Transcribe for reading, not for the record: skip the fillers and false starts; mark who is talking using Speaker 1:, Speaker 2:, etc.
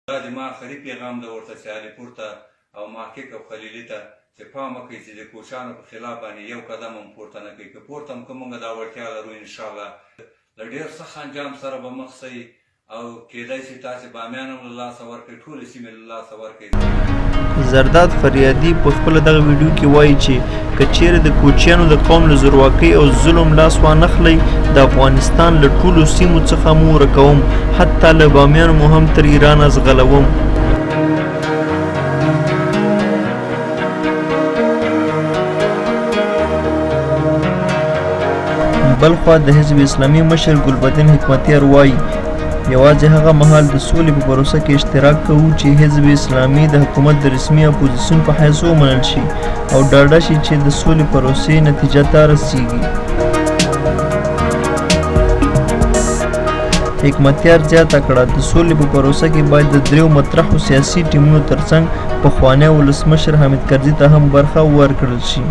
Speaker 1: دا د ما آخري پیغام ده ورته چې علیپور ته او محقق او خلیلي ته چې پام وکړئ چې د کوچیانو په خلاف باندې یو قدم هم پورته نه کوي. که پورته هم که موږ دا وړتیا لرو انشاءالله له ډېر سخت انجام سره به مخ شئ او کېدای شي تاسې بامیان هم له لاسه ورکړئ، ټولې سیمې له لاسه ورکړئ.
Speaker 2: زرداد فریادي په خپله دغه ویډیو کې وایي چې که چیرې د کوچیانو د قوم له زورواکۍ او ظلم لاس وانخلئ د افغانستان له ټولو سیمو څخه مو ورکوم، حتی له بامیانو مو هم تر ایرانه ځغلوم. بلخوا د حزب اسلامي مشر ګلبدین حکمتیار وایي یوازې هغه مهال د سولې په پروسه کې اشتراک کوو چې حزب اسلامي د حکومت د رسمي اپوزیسیون په حیث ومنل شي او ډاډه شي چې د سولې پروسې نتیجه ته رسیږي. حکمتیار زیاته کړه د سولې په پروسه کې باید د دریو مطرحو سیاسي ټیمونو ترڅنګ پخوانی ولسمشر حامد کرزي ته هم برخه ورکړل شي.